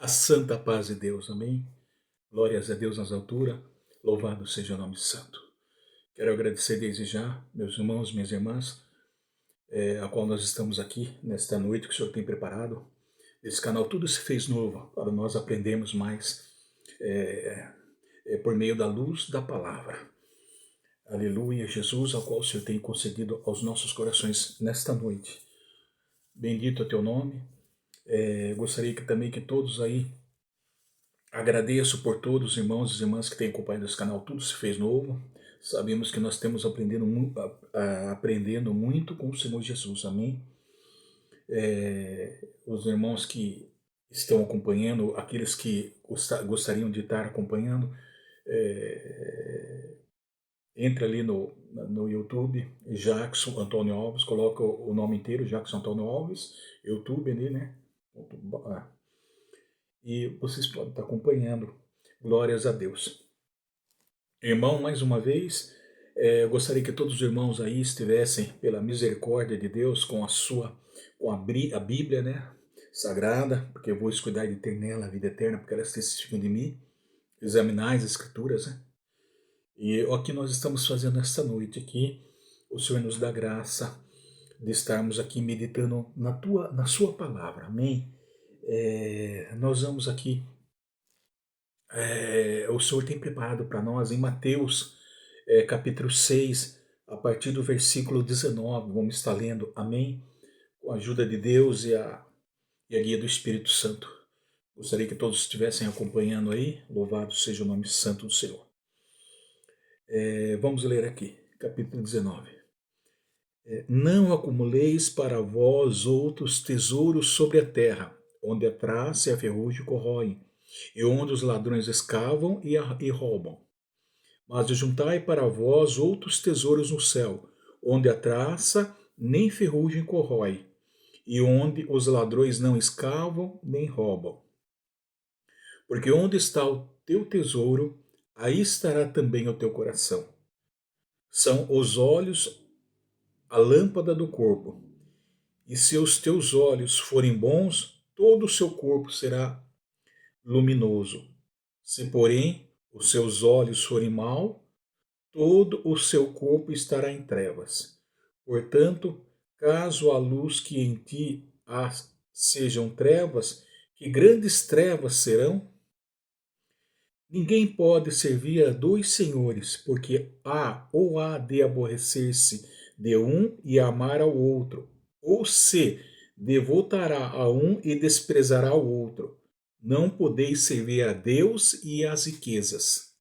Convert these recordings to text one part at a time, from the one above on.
A santa paz de Deus, amém? Glórias a Deus nas alturas, louvado seja o nome santo. Quero agradecer desde já, meus irmãos, minhas irmãs, a qual nós estamos aqui nesta noite que o Senhor tem preparado. Esse canal Tudo se fez novo, para nós aprendermos mais por meio da luz da palavra. Aleluia, Jesus, ao qual o Senhor tem concedido aos nossos corações nesta noite. Bendito é teu nome. Gostaria que também que todos aí agradeço por todos os irmãos e irmãs que têm acompanhado esse canal. Tudo se fez novo. Sabemos que nós temos aprendendo muito com o Senhor Jesus. Amém? Os irmãos que estão acompanhando, aqueles que gostariam de estar acompanhando, entra ali no YouTube, Jackson Antônio Alves, coloca o nome inteiro, Jackson Antônio Alves, YouTube ali, né? E vocês podem estar acompanhando. Glórias a Deus. Irmão, mais uma vez, eu gostaria que todos os irmãos aí estivessem, pela misericórdia de Deus, com a Bíblia, né, sagrada, porque eu vou cuidar de ter nela a vida eterna, porque elas testificam de mim, examinar as Escrituras, né? E o que nós estamos fazendo esta noite aqui, o Senhor nos dá graça de estarmos aqui meditando na sua palavra, amém? Nós vamos aqui, o Senhor tem preparado para nós em Mateus capítulo 6, a partir do versículo 19, vamos estar lendo, amém? Com a ajuda de Deus e a guia do Espírito Santo. Gostaria que todos estivessem acompanhando aí, louvado seja o nome santo do Senhor. Vamos ler aqui, capítulo 19. Não acumuleis para vós outros tesouros sobre a terra, onde a traça e a ferrugem corroem, e onde os ladrões escavam e roubam. Mas juntai para vós outros tesouros no céu, onde a traça nem ferrugem corrói, e onde os ladrões não escavam nem roubam. Porque onde está o teu tesouro, aí estará também o teu coração. São os olhos a lâmpada do corpo. E se os teus olhos forem bons, todo o seu corpo será luminoso. Se, porém, os seus olhos forem maus, todo o seu corpo estará em trevas. Portanto, caso a luz que em ti há sejam trevas, que grandes trevas serão? Ninguém pode servir a dois senhores, porque há de aborrecer-se de um e amar ao outro, ou se devotará a um e desprezará o outro. Não podeis servir a Deus e às riquezas.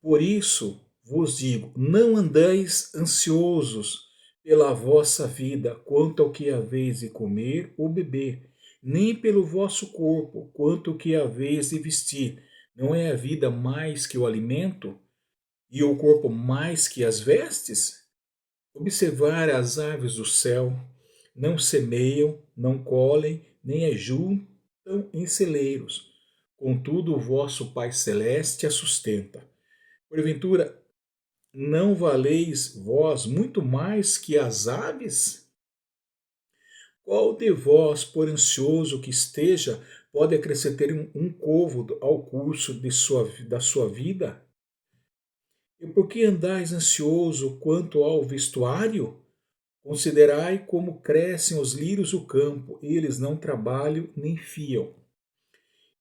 Por isso vos digo, não andeis ansiosos pela vossa vida, quanto ao que haveis de comer ou beber, nem pelo vosso corpo, quanto ao que haveis de vestir. Não é a vida mais que o alimento, e o corpo mais que as vestes? Observar as aves do céu, não semeiam, não colhem, nem ajuntam em celeiros. Contudo, o vosso Pai Celeste a sustenta. Porventura, não valeis vós muito mais que as aves? Qual de vós, por ansioso que esteja, pode acrescentar um côvado ao curso da sua vida? E por que andais ansioso quanto ao vestuário? Considerai como crescem os lírios do campo, eles não trabalham nem fiam.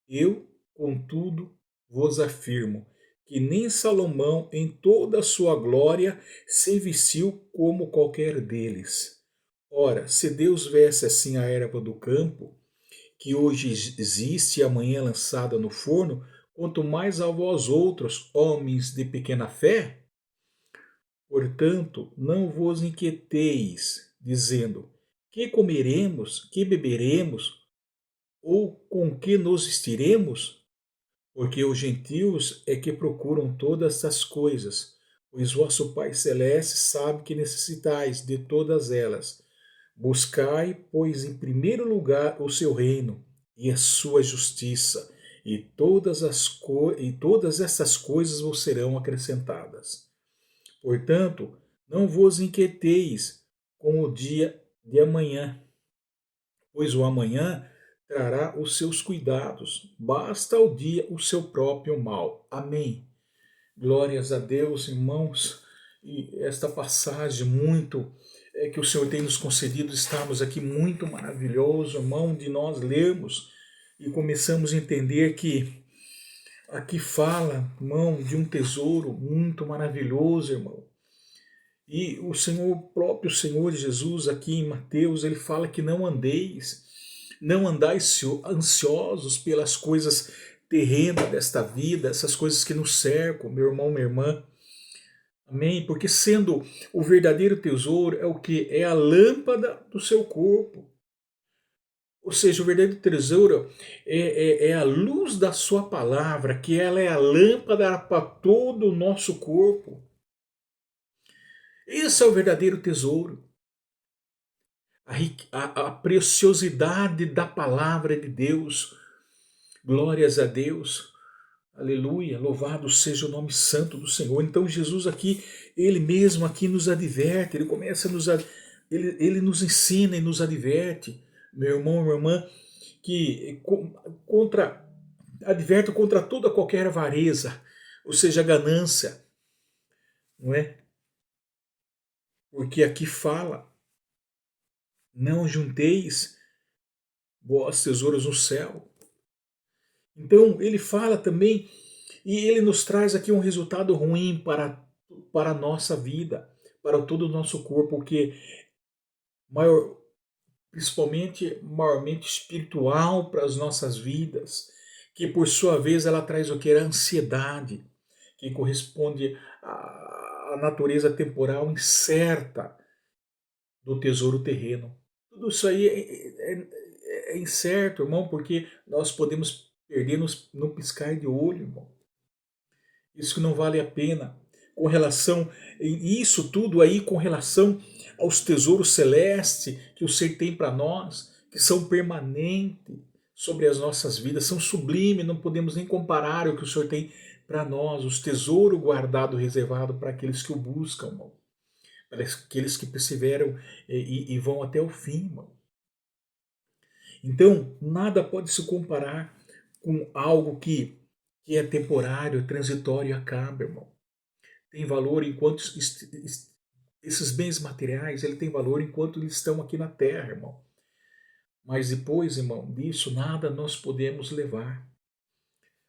Eu, contudo, vos afirmo que nem Salomão, em toda a sua glória, se vestiu como qualquer deles. Ora, se Deus veste assim a erva do campo, que hoje existe e amanhã é lançada no forno, quanto mais a vós outros, homens de pequena fé? Portanto, não vos inquieteis, dizendo: que comeremos, que beberemos, ou com que nos vestiremos? Porque os gentios é que procuram todas essas coisas, pois vosso Pai Celeste sabe que necessitais de todas elas. Buscai, pois, em primeiro lugar o seu reino e a sua justiça, e todas essas coisas vos serão acrescentadas. Portanto, não vos inquieteis com o dia de amanhã, pois o amanhã trará os seus cuidados. Basta ao dia o seu próprio mal. Amém. Glórias a Deus, irmãos. E esta passagem muito que o Senhor tem nos concedido, estamos aqui muito maravilhoso, irmão, de nós lermos e começamos a entender que aqui fala, irmão, de um tesouro muito maravilhoso, irmão. E o Senhor, o próprio Senhor Jesus, aqui em Mateus, ele fala que não andais ansiosos pelas coisas terrenas desta vida, essas coisas que nos cercam, meu irmão, minha irmã. Amém? Porque sendo o verdadeiro tesouro é o que? É a lâmpada do seu corpo. Ou seja, o verdadeiro tesouro é a luz da sua palavra, que ela é a lâmpada para todo o nosso corpo. Esse é o verdadeiro tesouro. A preciosidade da palavra de Deus. Glórias a Deus. Aleluia, louvado seja o nome santo do Senhor. Então Jesus aqui, ele mesmo aqui nos adverte, ele começa a ele nos ensina e nos adverte, meu irmão, minha irmã, que adverte contra toda qualquer avareza, ou seja, ganância, não é? Porque aqui fala, não junteis vós tesouros no céu. Então ele fala também, e ele nos traz aqui um resultado ruim para a nossa vida, para todo o nosso corpo, que principalmente maiormente espiritual para as nossas vidas, que por sua vez ela traz o que? A ansiedade, que corresponde à natureza temporal incerta do tesouro terreno. Tudo isso aí é incerto, irmão, porque nós podemos perder no piscar de olho, irmão. Isso que não vale a pena. Com relação, isso tudo aí com relação aos tesouros celestes que o Senhor tem para nós, que são permanentes sobre as nossas vidas, são sublimes, não podemos nem comparar o que o Senhor tem para nós, os tesouros guardados, reservados para aqueles que o buscam, irmão. Para aqueles que perseveram e vão até o fim, irmão. Então, nada pode se comparar com algo que é temporário, transitório e acaba, irmão. Tem valor enquanto esses bens materiais, ele tem valor enquanto eles estão aqui na terra, irmão. Mas depois, irmão, disso nada nós podemos levar.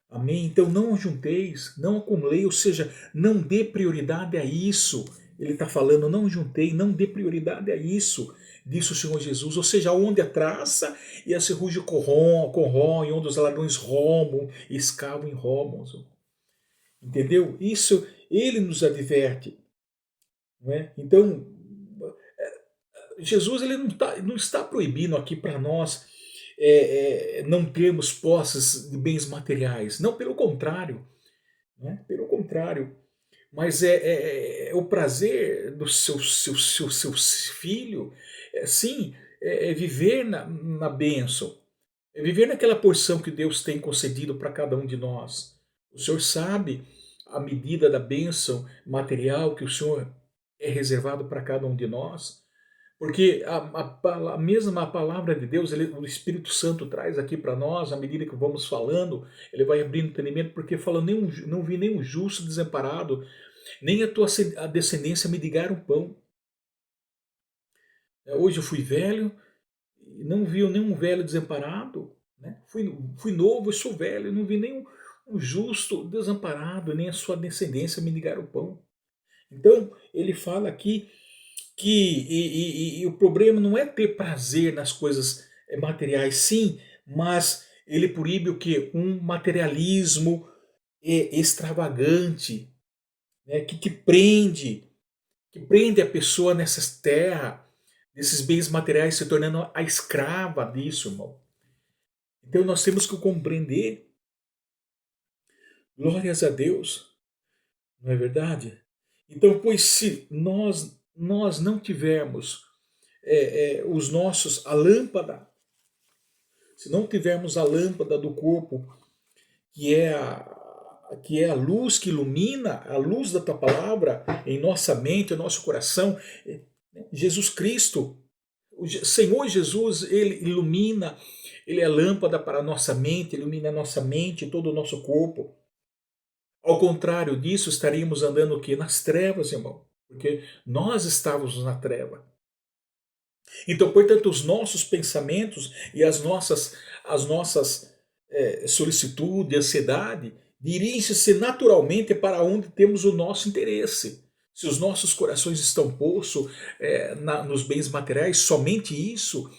Amém? Então não junteis, não acumulei, ou seja, não dê prioridade a isso. Ele está falando, não juntei, não dê prioridade a isso, disse o Senhor Jesus. Ou seja, onde a traça e a ferrugem corroem, onde os ladrões roubam, escavam e roubam. Entendeu? Isso ele nos adverte. Não é? Então, Jesus ele não está proibindo aqui para nós não termos posses de bens materiais. Não, pelo contrário. Né? Pelo contrário. Mas é o prazer do seu filho, sim, viver na bênção, é viver naquela porção que Deus tem concedido para cada um de nós. O Senhor sabe a medida da bênção material que o Senhor é reservado para cada um de nós, porque a mesma palavra de Deus, o Espírito Santo traz aqui para nós, à medida que vamos falando, ele vai abrindo entendimento, porque fala, não vi nenhum justo desamparado, nem a descendência mendigar um pão. Hoje eu fui velho, não vi nenhum velho desamparado, né? Fui novo e sou velho, não vi nenhum um justo desamparado, nem a sua descendência mendigar o pão. Então, ele fala aqui que o problema não é ter prazer nas coisas materiais, sim, mas ele proíbe o que? Um materialismo extravagante, né, que prende a pessoa nessas terras, desses bens materiais, se tornando a escrava disso, irmão. Então nós temos que compreender, glórias a Deus, não é verdade? Então, pois se nós não tivermos a lâmpada, se não tivermos a lâmpada do corpo, que é a luz que ilumina, a luz da tua palavra em nossa mente, em nosso coração, Jesus Cristo, o Senhor Jesus, ele ilumina, ele é lâmpada para a nossa mente, ilumina a nossa mente e todo o nosso corpo. Ao contrário disso, estaríamos andando o quê? Nas trevas, irmão. Porque nós estávamos na treva. Então, portanto, os nossos pensamentos e as nossas solicitudes, ansiedade, dirigem-se naturalmente para onde temos o nosso interesse. Se os nossos corações estão postos nos bens materiais, somente isso,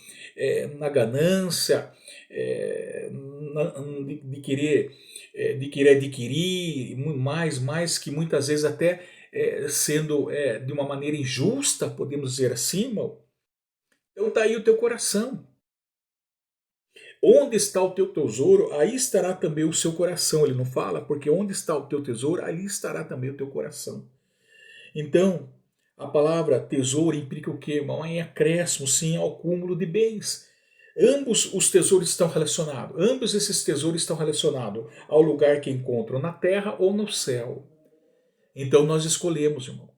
na ganância, de querer, de querer adquirir mais que muitas vezes até sendo de uma maneira injusta, podemos dizer assim, irmão. Então está aí o teu coração. Onde está o teu tesouro, aí estará também o seu coração. Ele não fala, porque onde está o teu tesouro, ali estará também o teu coração. Então, a palavra tesouro implica o quê, irmão? Em acréscimo, sim, ao cúmulo de bens. Ambos os tesouros estão relacionados. Ambos esses tesouros estão relacionados ao lugar que encontram na terra ou no céu. Então nós escolhemos, irmão.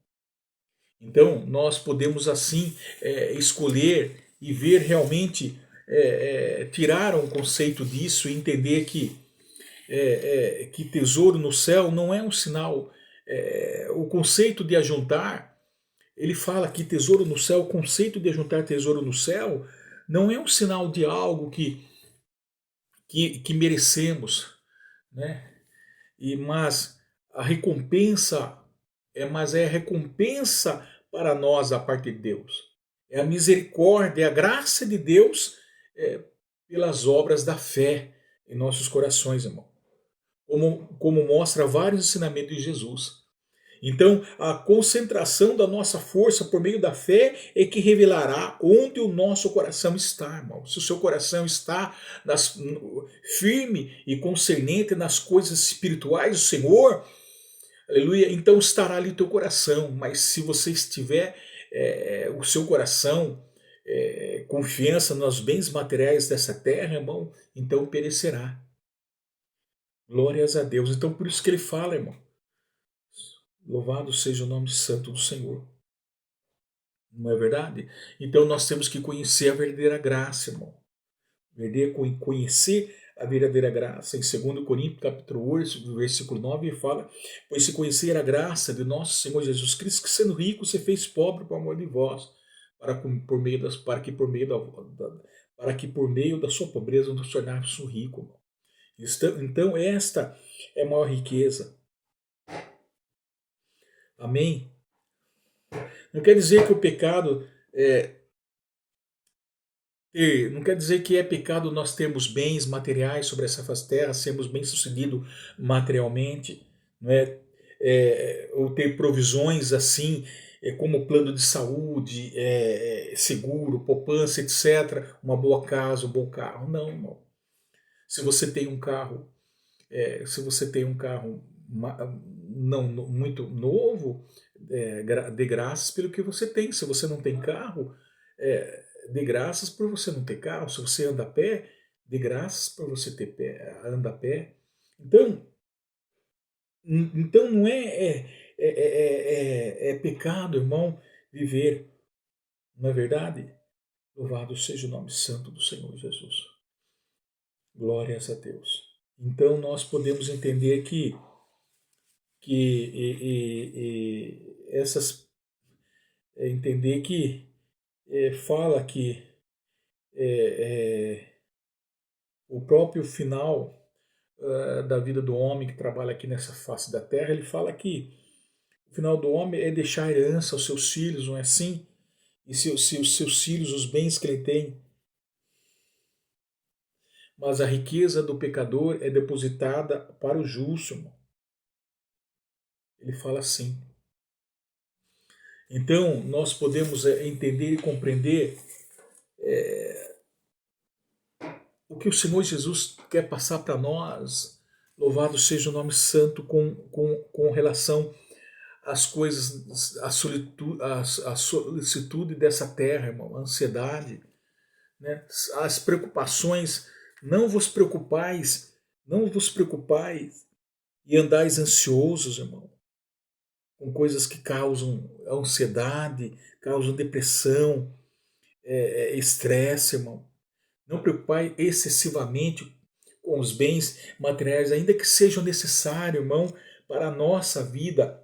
Então nós podemos assim escolher e ver realmente, tirar um conceito disso e entender que tesouro no céu não é um sinal. O conceito de ajuntar, ele fala que tesouro no céu, o conceito de ajuntar tesouro no céu, não é um sinal de algo que merecemos, né? Mas a recompensa mas é a recompensa para nós da parte de Deus. É a misericórdia, é a graça de Deus é, pelas obras da fé em nossos corações, irmão. Como mostra vários ensinamentos de Jesus. Então, a concentração da nossa força por meio da fé é que revelará onde o nosso coração está, irmão. Se o seu coração está firme e concernente nas coisas espirituais do Senhor, aleluia, então estará ali o teu coração. Mas se você estiver, o seu coração, confiança nos bens materiais dessa terra, irmão, então perecerá. Glórias a Deus. Então por isso que ele fala, irmão. Louvado seja o nome santo do Senhor. Não é verdade? Então nós temos que conhecer a verdadeira graça, irmão. Conhecer a verdadeira graça. Em 2 Coríntios, capítulo 8, versículo 9, ele fala: pois se conhecer a graça de nosso Senhor Jesus Cristo, que sendo rico, se fez pobre por amor de vós, para que por meio da sua pobreza nos tornássemos ricos. Então esta é a maior riqueza. Amém? Não quer dizer que o pecado não quer dizer que é pecado nós termos bens materiais sobre essa face terra, sermos bem-sucedidos materialmente, não é? Ou ter provisões assim, como plano de saúde, seguro, poupança, etc. Uma boa casa, um bom carro. Não, irmão. Se você tem um carro, não muito novo, dê graças pelo que você tem. Se você não tem carro, dê graças por você não ter carro. Se você anda a pé, dê graças por você anda a pé. Então não é pecado, irmão, viver, não é verdade? Louvado seja o nome santo do Senhor Jesus. Glórias a Deus. Então nós podemos entender entender que fala que o próprio final da vida do homem que trabalha aqui nessa face da terra, ele fala que o final do homem é deixar herança aos seus filhos, não é assim? E se os seus filhos, os bens que ele tem. Mas a riqueza do pecador é depositada para o justo, irmão. Ele fala assim. Então, nós podemos entender e compreender o que o Senhor Jesus quer passar para nós. Louvado seja o nome santo com relação às coisas, à solicitude dessa terra, irmão, a ansiedade, né? As preocupações. Não vos preocupais e andais ansiosos, irmão, com coisas que causam ansiedade, causam depressão, estresse, irmão. Não preocupar excessivamente com os bens materiais, ainda que sejam necessários, irmão, para a nossa vida,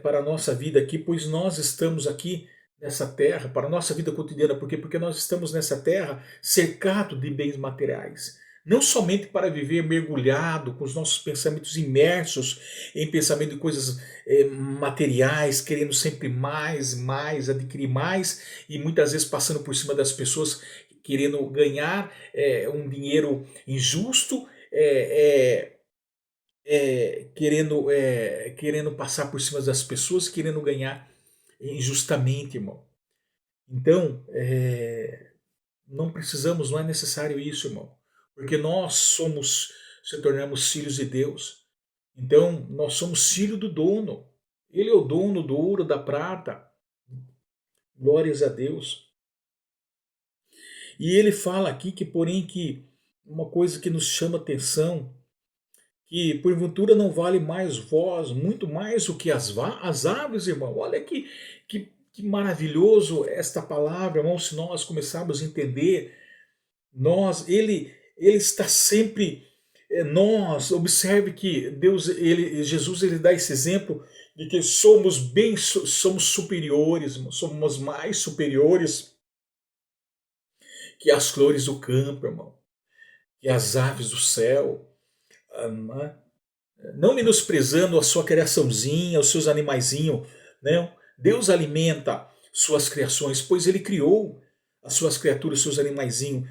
para a nossa vida aqui, pois nós estamos aqui nessa terra, para a nossa vida cotidiana. Por quê? Porque nós estamos nessa terra cercado de bens materiais. Não somente para viver mergulhado, com os nossos pensamentos imersos em pensamento de coisas materiais, querendo sempre mais, mais, adquirir mais, e muitas vezes passando por cima das pessoas, querendo ganhar um dinheiro injusto, querendo passar por cima das pessoas, querendo ganhar injustamente, irmão. Então, não precisamos, não é necessário isso, irmão, porque nós se tornamos filhos de Deus. Então, nós somos filhos do dono. Ele é o dono do ouro, da prata. Glórias a Deus. E ele fala aqui que, porém, que uma coisa que nos chama atenção, que porventura não vale mais vós, muito mais do que as aves, irmão. Olha que maravilhoso esta palavra, irmão, se nós começarmos a entender, ele está sempre, observe que Jesus, ele dá esse exemplo de que somos superiores, irmão, somos mais superiores que as flores do campo, irmão, que as aves do céu. Não menosprezando a sua criaçãozinha, os seus animaizinhos, né? Deus alimenta suas criações, pois ele criou as suas criaturas, seus animaizinhos,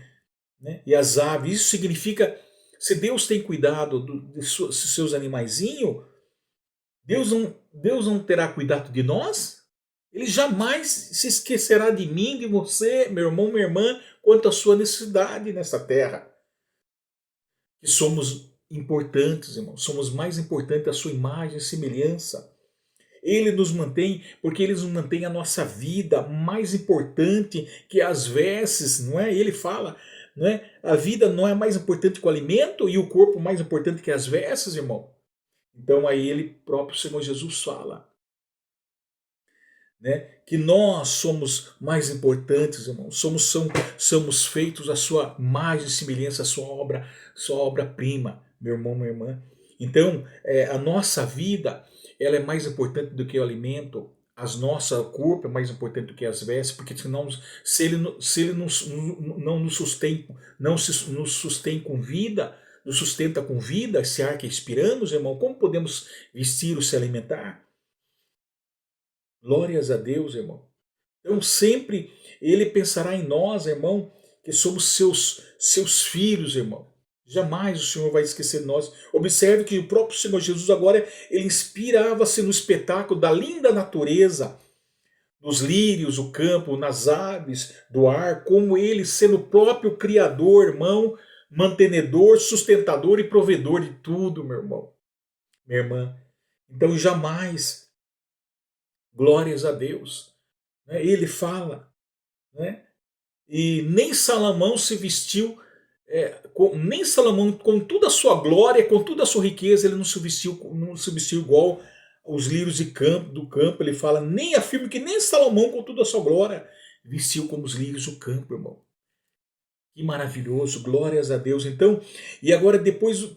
né? E as aves. Isso significa, se Deus tem cuidado de seus animaizinhos, Deus não terá cuidado de nós? Ele jamais se esquecerá de mim, de você, meu irmão, minha irmã, quanto à sua necessidade nessa terra. Que somos importantes, irmão. Somos mais importantes a sua imagem e semelhança. Ele nos mantém, porque ele nos mantém a nossa vida mais importante que as vestes, não é? Ele fala, não é? A vida não é mais importante que o alimento e o corpo mais importante que as vestes, irmão. Então aí ele próprio, Senhor Jesus, fala, né? Que nós somos mais importantes, irmão. Somos feitos a sua imagem e semelhança, a sua obra-prima, meu irmão, minha irmã. Então, a nossa vida, ela é mais importante do que o alimento. Nosso corpo é mais importante do que as vestes, porque senão, se ele não nos sustém, nos sustém com vida, nos sustenta com vida, esse ar que expiramos, irmão, como podemos vestir ou se alimentar? Glórias a Deus, irmão. Então sempre ele pensará em nós, irmão, que somos seus filhos, irmão. Jamais o Senhor vai esquecer de nós. Observe que o próprio Senhor Jesus agora, ele inspirava-se no espetáculo da linda natureza, dos lírios, o campo, nas aves do ar, como ele sendo o próprio Criador, irmão, mantenedor, sustentador e provedor de tudo, meu irmão, minha irmã. Então jamais, glórias a Deus, né? Ele fala, né? E nem Salomão se vestiu, nem Salomão, com toda a sua glória, com toda a sua riqueza, ele não se vestiu igual os lírios do campo. Ele fala, nem afirma que nem Salomão, com toda a sua glória, vestiu como os lírios do campo, irmão. Que maravilhoso, glórias a Deus. Então, e agora depois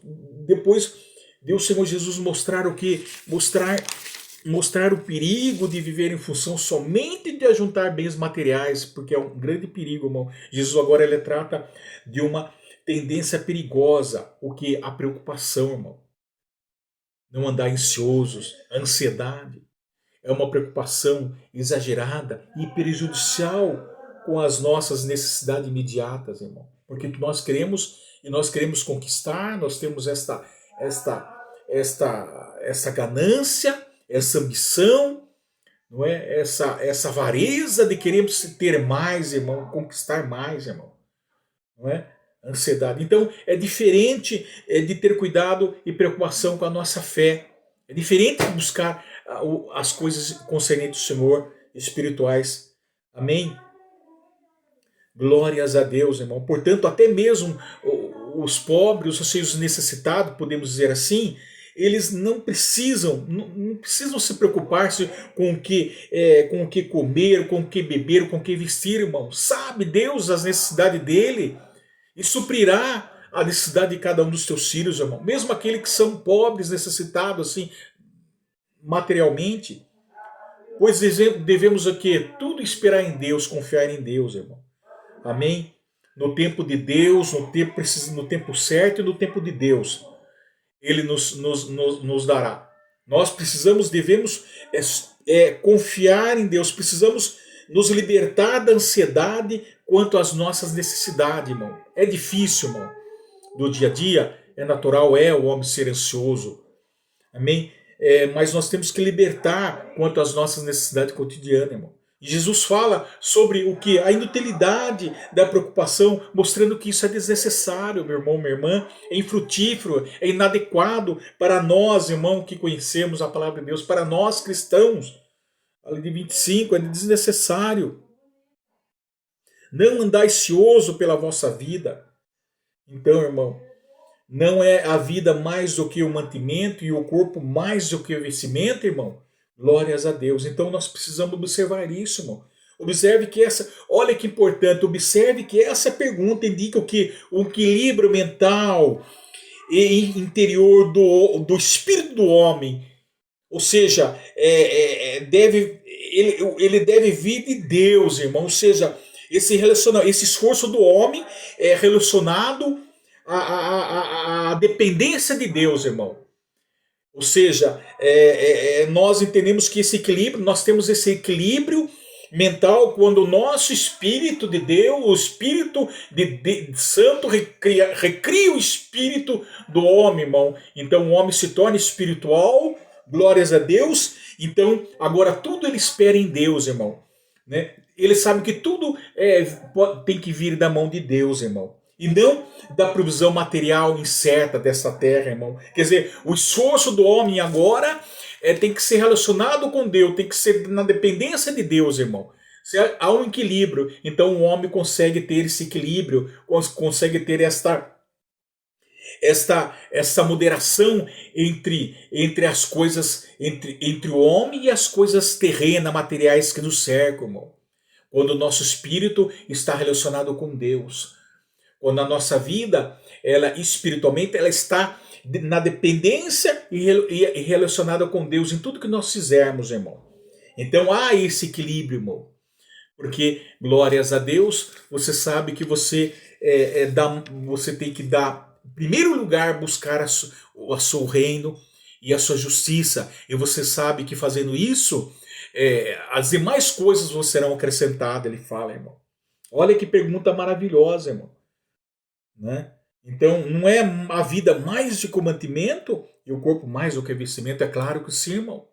Deus, Senhor Jesus, mostrar o que? Mostrar o perigo de viver em função somente de ajuntar bens materiais, porque é um grande perigo, irmão. Jesus agora ele trata de uma tendência perigosa, o que? A preocupação, irmão. Não andar ansiosos, a ansiedade. É uma preocupação exagerada e prejudicial com as nossas necessidades imediatas, irmão. Porque nós queremos conquistar, nós temos essa ganância, essa ambição, não é? Essa avareza de queremos ter mais, irmão, conquistar mais, irmão, não é? Ansiedade. Então é diferente de ter cuidado e preocupação com a nossa fé. É diferente de buscar as coisas concernentes ao Senhor, espirituais. Amém? Glórias a Deus, irmão. Portanto, até mesmo os pobres, os necessitados, podemos dizer assim, eles não precisam se preocupar-se com o que comer, com o que beber, com o que vestir, irmão. Sabe Deus as necessidades dele e suprirá a necessidade de cada um dos teus filhos, irmão. Mesmo aqueles que são pobres, necessitados, assim, materialmente. Pois devemos aqui tudo esperar em Deus, confiar em Deus, irmão. Amém? No tempo de Deus, no tempo certo e no tempo de Deus, Ele nos dará. Nós devemos confiar em Deus, precisamos nos libertar da ansiedade quanto às nossas necessidades, irmão. É difícil, irmão. Do dia a dia, é natural, o homem ser ansioso. Amém? Mas nós temos que libertar quanto às nossas necessidades cotidianas, irmão. E Jesus fala sobre o que? A inutilidade da preocupação, mostrando que isso é desnecessário, meu irmão, minha irmã, é infrutífero, é inadequado para nós, irmão, que conhecemos a palavra de Deus, para nós cristãos. A lei de 25 é desnecessário. Não andai cioso pela vossa vida. Então, irmão, não é a vida mais do que o mantimento e o corpo mais do que o vestimento, irmão? Glórias a Deus. Então nós precisamos observar isso, irmão. Observe que olha que importante, observe que essa pergunta indica o que? O equilíbrio mental e interior do espírito do homem. Ou seja, ele deve vir de Deus, irmão. Ou seja, esse esforço do homem é relacionado à dependência de Deus, irmão. Ou seja, nós entendemos que nós temos esse equilíbrio mental quando o nosso Espírito de Deus, o Espírito de Santo recria o espírito do homem, irmão. Então o homem se torna espiritual, glórias a Deus. Então agora tudo ele espera em Deus, irmão. Né? Ele sabe que tudo tem que vir da mão de Deus, irmão. E não da provisão material incerta dessa terra, irmão. Quer dizer, o esforço do homem agora tem que ser relacionado com Deus, tem que ser na dependência de Deus, irmão. Há um equilíbrio, então o homem consegue ter esse equilíbrio, consegue ter essa moderação entre as coisas, entre o homem e as coisas terrenas, materiais que nos cercam, irmão. Quando o nosso espírito está relacionado com Deus. Quando a nossa vida, espiritualmente, ela está na dependência e relacionada com Deus em tudo que nós fizermos, irmão. Então há esse equilíbrio, irmão. Porque, glórias a Deus, você sabe que você tem que dar, em primeiro lugar, buscar o seu reino e a sua justiça. E você sabe que fazendo isso, as demais coisas vos serão acrescentadas, ele fala, irmão. Olha que pergunta maravilhosa, irmão. Né? Então, não é a vida mais do que o mantimento e o corpo mais do que o vestimento? É claro que sim, irmão.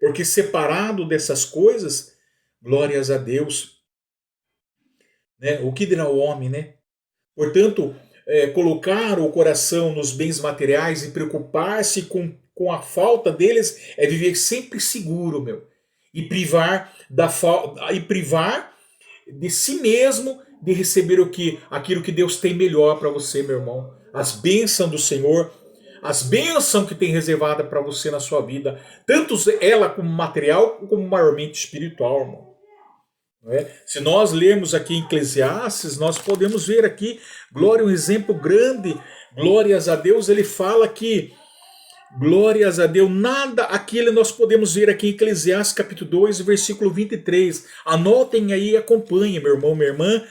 Porque separado dessas coisas, glórias a Deus. Né? O que dirá o homem, né? Portanto, colocar o coração nos bens materiais e preocupar-se com a falta deles é viver sempre seguro, meu. E privar de si mesmo de receber aquilo que Deus tem melhor para você, meu irmão. As bênçãos do Senhor, as bênçãos que tem reservada para você na sua vida, tanto ela como material, como maiormente espiritual, irmão. Não é? Se nós lermos aqui em Eclesiastes, nós podemos ver aqui, glória, um exemplo grande, glórias a Deus, ele fala que, glórias a Deus, nada aquilo nós podemos ver aqui em Eclesiastes capítulo 2, versículo 23. Anotem aí e acompanhem, meu irmão, minha irmã,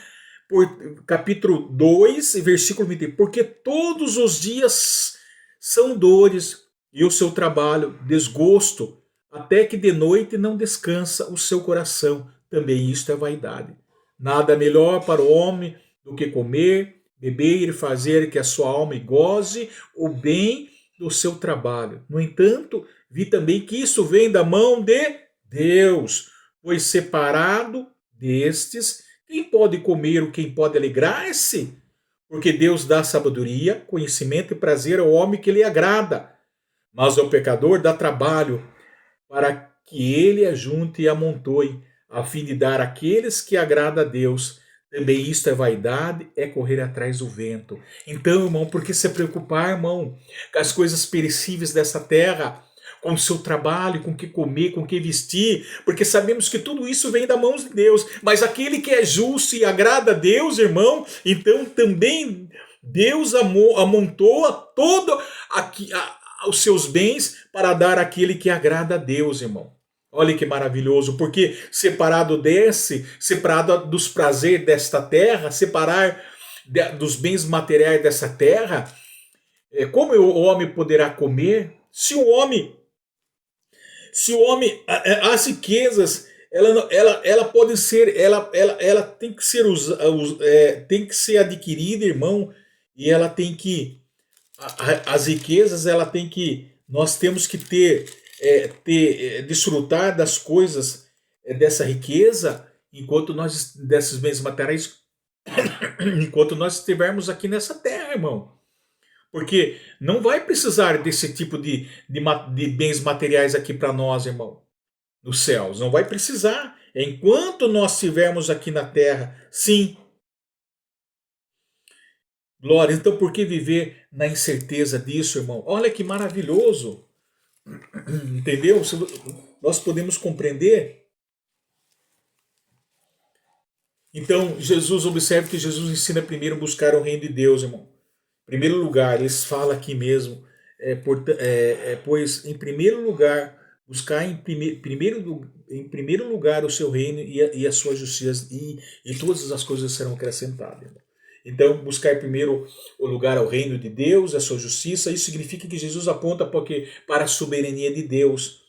capítulo 2, versículo 23. Porque todos os dias são dores e o seu trabalho, desgosto, até que de noite não descansa o seu coração. Também isto é vaidade. Nada melhor para o homem do que comer, beber e fazer que a sua alma goze o bem do seu trabalho. No entanto, vi também que isso vem da mão de Deus, pois separado destes, quem pode comer ou quem pode alegrar-se? Porque Deus dá sabedoria, conhecimento e prazer ao homem que lhe agrada, mas ao pecador dá trabalho para que ele ajunte e amontoe, a fim de dar àqueles que agrada a Deus Também isto é vaidade, é correr atrás do vento. Então, irmão, por que se preocupar, irmão, com as coisas perecíveis dessa terra, com o seu trabalho, com o que comer, com o que vestir? Porque sabemos que tudo isso vem da mão de Deus. Mas aquele que é justo e agrada a Deus, irmão, então também Deus amontoa todo os seus bens para dar àquele que agrada a Deus, irmão. Olha que maravilhoso, porque separado dos prazeres desta terra, dos bens materiais dessa terra, como o homem poderá comer? As riquezas, ela pode ser, ela tem que ser, tem que ser adquirida, irmão, e ela tem que, as riquezas, ela tem que, nós temos que desfrutar das coisas dessa riqueza, desses bens materiais, enquanto nós estivermos aqui nessa terra, irmão. Porque não vai precisar desse tipo de bens materiais aqui para nós, irmão, nos céus. Não vai precisar. Enquanto nós estivermos aqui na terra, sim. Glória. Então, por que viver na incerteza disso, irmão? Olha que maravilhoso. Entendeu? Nós podemos compreender. Então, observe que Jesus ensina primeiro a buscar o reino de Deus, irmão. Em primeiro lugar, eles falam aqui mesmo, pois em primeiro lugar, buscar em primeiro lugar o seu reino e a sua justiça, e todas as coisas serão acrescentadas. Irmão. Então, buscar em primeiro o lugar ao reino de Deus, a sua justiça, isso significa que Jesus aponta para a soberania de Deus,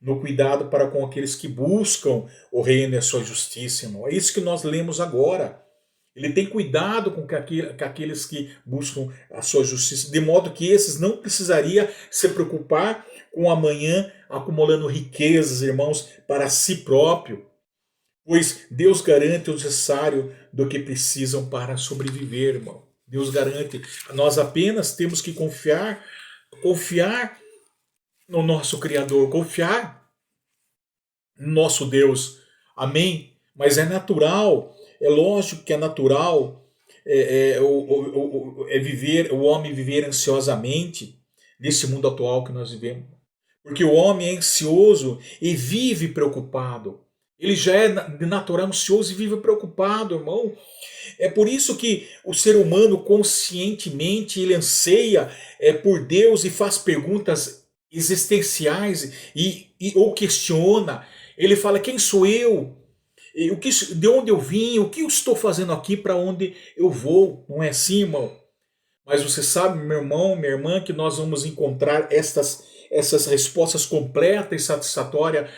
no cuidado para com aqueles que buscam o reino e a sua justiça, irmão. É isso que nós lemos agora. Ele tem cuidado com aqueles que buscam a sua justiça, de modo que esses não precisariam se preocupar com o amanhã acumulando riquezas, irmãos, para si próprio, pois Deus garante o necessário do que precisam para sobreviver, irmão. Deus garante. Nós apenas temos que confiar no nosso Criador, confiar no nosso Deus. Amém? Mas é natural. É lógico que é natural o homem viver ansiosamente nesse mundo atual que nós vivemos. Porque o homem é ansioso e vive preocupado. Ele já é de natural ansioso e vive preocupado, irmão. É por isso que o ser humano conscientemente ele anseia por Deus e faz perguntas existenciais ou questiona. Ele fala: quem sou eu? De onde eu vim, o que eu estou fazendo aqui, para onde eu vou, não é assim, irmão? Mas você sabe, meu irmão, minha irmã, que nós vamos encontrar essas respostas completas e satisfatórias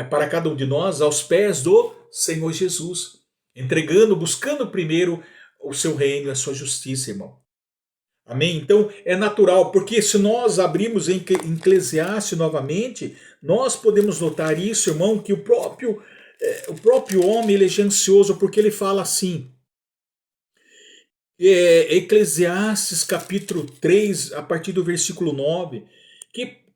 para cada um de nós aos pés do Senhor Jesus, buscando primeiro o seu reino e a sua justiça, irmão. Amém? Então é natural, porque se nós abrirmos em Eclesiastes novamente, nós podemos notar isso, irmão, que o próprio homem ele é ansioso, porque ele fala assim, Eclesiastes capítulo 3, a partir do versículo 9,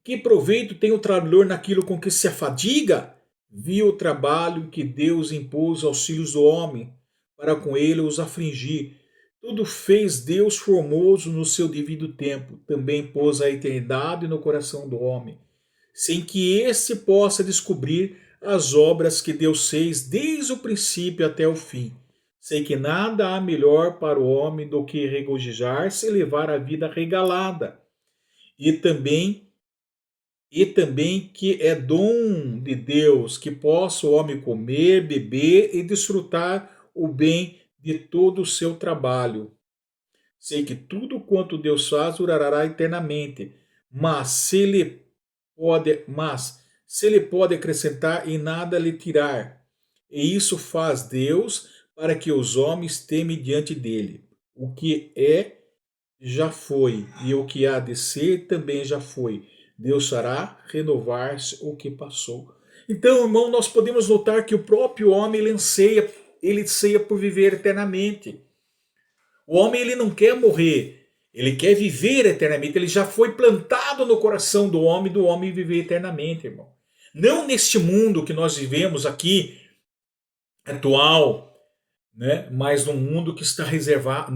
que proveito tem o trabalhador naquilo com que se afadiga? Viu o trabalho que Deus impôs aos filhos do homem, para com ele os afligir. Tudo fez Deus formoso no seu devido tempo, também pôs a eternidade no coração do homem, sem que esse possa descobrir as obras que Deus fez desde o princípio até o fim. Sei que nada há melhor para o homem do que regozijar-se e levar a vida regalada. E também que é dom de Deus que possa o homem comer, beber e desfrutar o bem de todo o seu trabalho. Sei que tudo quanto Deus faz durará eternamente, mas se ele pode acrescentar e nada lhe tirar. E isso faz Deus para que os homens temem diante dele. O que é, já foi, e o que há de ser também já foi. Deus fará renovar-se o que passou. Então, irmão, nós podemos notar que o próprio homem ele anseia por viver eternamente. O homem ele não quer morrer, ele quer viver eternamente. Ele já foi plantado no coração do homem viver eternamente, irmão. Não neste mundo que nós vivemos aqui, atual, né? Mas no mundo que está reservado,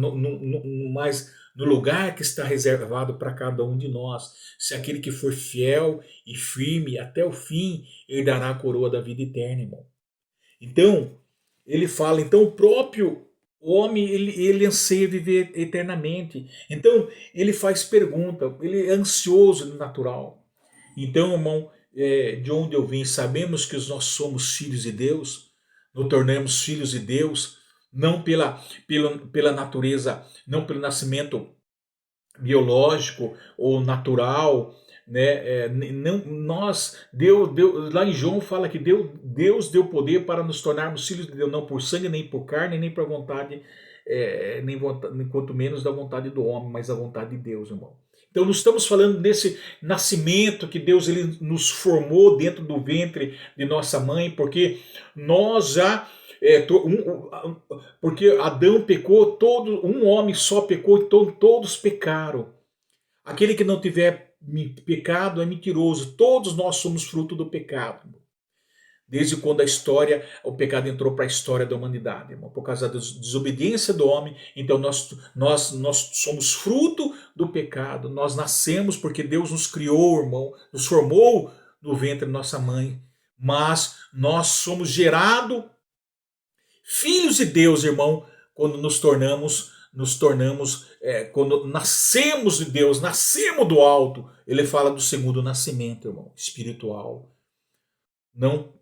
mas no lugar que está reservado para cada um de nós. Se aquele que for fiel e firme até o fim, herdará a coroa da vida eterna, irmão. Então, ele fala, então o próprio homem, ele anseia viver eternamente. Então, ele faz pergunta, ele é ansioso no natural. Então, irmão, de onde eu vim, sabemos que nós somos filhos de Deus, nos tornamos filhos de Deus, não pela natureza, não pelo nascimento biológico ou natural, né? Não, lá em João fala que Deus deu poder para nos tornarmos filhos de Deus, não por sangue, nem por carne, nem por vontade, nem quanto menos da vontade do homem, mas da vontade de Deus, irmão. Então, nós estamos falando desse nascimento que Deus ele nos formou dentro do ventre de nossa mãe, porque nós já porque Adão pecou, um homem só pecou, então todos pecaram. Aquele que não tiver pecado é mentiroso. Todos nós somos fruto do pecado. Desde quando o pecado entrou para a história da humanidade, irmão, por causa da desobediência do homem, então nós somos fruto do pecado. Nós nascemos porque Deus nos criou, irmão, nos formou no ventre da nossa mãe. Mas nós somos gerados filhos de Deus, irmão, quando quando nascemos de Deus, nascemos do alto. Ele fala do segundo nascimento, irmão, espiritual. Não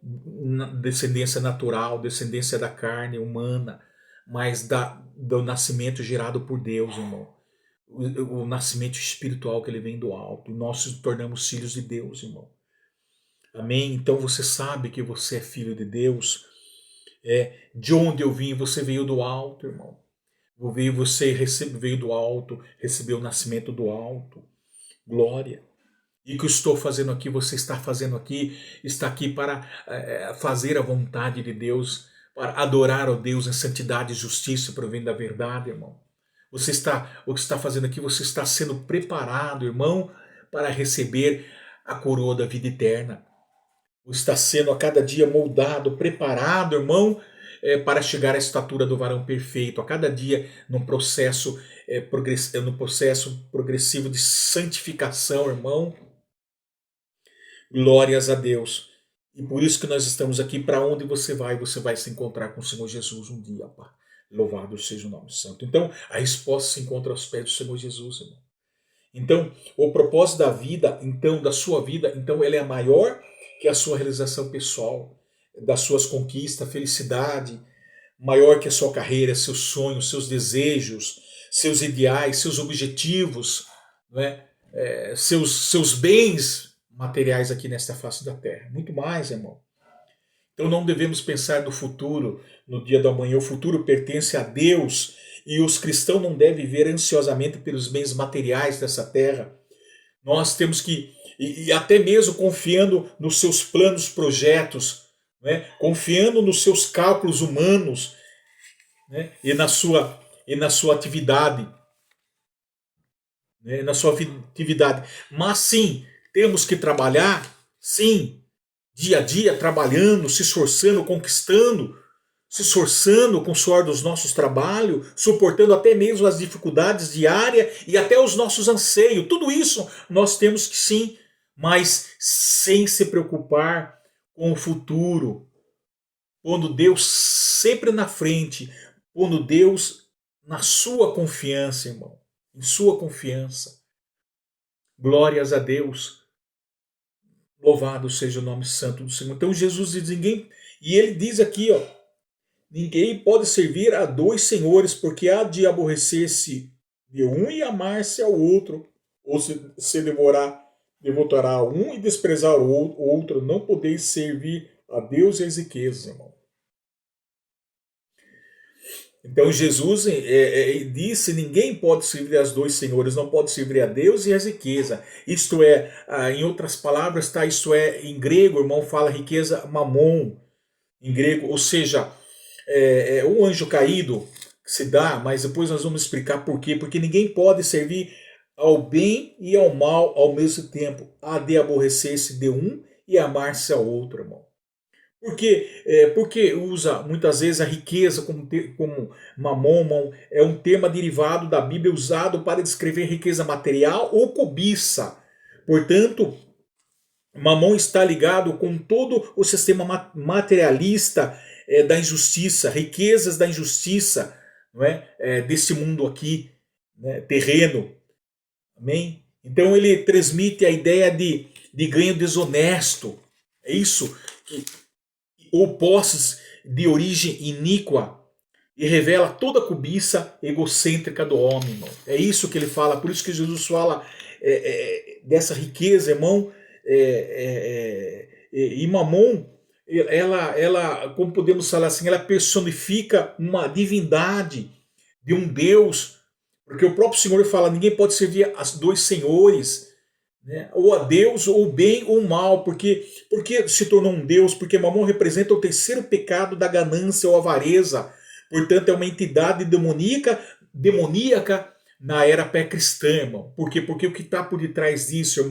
descendência natural, descendência da carne humana, mas do nascimento gerado por Deus, irmão. O nascimento espiritual que ele vem do alto. E nós nos tornamos filhos de Deus, irmão. Amém? Então você sabe que você é filho de Deus. De onde eu vim, você veio do alto, irmão. Você veio do alto, recebeu o nascimento do alto. Glória. E o que eu estou fazendo aqui, você está fazendo aqui, está aqui para fazer a vontade de Deus, para adorar ao Deus em santidade e justiça, provém da verdade, irmão. O que está fazendo aqui, você está sendo preparado, irmão, para receber a coroa da vida eterna. Está sendo a cada dia moldado, preparado, irmão, para chegar à estatura do varão perfeito, a cada dia num processo progressivo de santificação, irmão. Glórias a Deus. E por isso que nós estamos aqui. Para onde você vai se encontrar com o Senhor Jesus um dia, Pai. Louvado seja o nome santo. Então, a resposta se encontra aos pés do Senhor Jesus, irmão. Então, o propósito da vida, então, da sua vida, então, ele é maior que a sua realização pessoal, das suas conquistas, felicidade, maior que a sua carreira, seus sonhos, seus desejos, seus ideais, seus objetivos, né? Seus bens materiais aqui nesta face da terra. Muito mais, irmão. Então não devemos pensar no futuro, no dia da manhã. O futuro pertence a Deus e os cristãos não devem viver ansiosamente pelos bens materiais dessa terra. Nós temos que, e até mesmo confiando nos seus planos, projetos, né? Confiando nos seus cálculos humanos, né? e na sua atividade. Né? Na sua atividade. Mas sim, temos que trabalhar, sim, dia a dia, trabalhando, se esforçando, conquistando, se esforçando com o suor dos nossos trabalhos, suportando até mesmo as dificuldades diárias e até os nossos anseios. Tudo isso nós temos que sim, mas sem se preocupar com o futuro, pondo Deus sempre na frente, pondo Deus na sua confiança, irmão, em sua confiança. Glórias a Deus. Louvado seja o nome santo do Senhor. Então Jesus diz, e ele diz aqui, ó, ninguém pode servir a dois senhores, porque há de aborrecer-se de um e amar-se ao outro, ou se devotará a um e desprezar o outro. Não podeis servir a Deus e as riquezas, irmão. Então Jesus disse, ninguém pode servir aos dois senhores, não pode servir a Deus e as riquezas. Isto é, em outras palavras, tá? Isto é, em grego, irmão, fala riqueza mamon, em grego, ou seja, o anjo caído que se dá, mas depois nós vamos explicar por quê. Porque ninguém pode servir ao bem e ao mal ao mesmo tempo. Há de aborrecer-se de um e amar-se ao outro, irmão. Porque usa muitas vezes a riqueza como mamon, é um tema derivado da Bíblia usado para descrever riqueza material ou cobiça. Portanto, Mamon está ligado com todo o sistema materialista da injustiça, riquezas da injustiça, não é? Desse mundo aqui, né, terreno. Amém? Então ele transmite a ideia de ganho desonesto. É isso que ou posses de origem iníqua e revela toda a cobiça egocêntrica do homem, irmão. É isso que ele fala, por isso que Jesus fala dessa riqueza, irmão. E Mamon, como podemos falar assim, ela personifica uma divindade de um Deus, porque o próprio Senhor fala: ninguém pode servir a dois senhores, né? Ou a Deus, ou o bem ou o mal. Porque se tornou um Deus? Porque Mamon representa o terceiro pecado da ganância ou avareza. Portanto, é uma entidade demoníaca na era pré-cristã, irmão. Por quê? Porque o que está por detrás disso, irmão?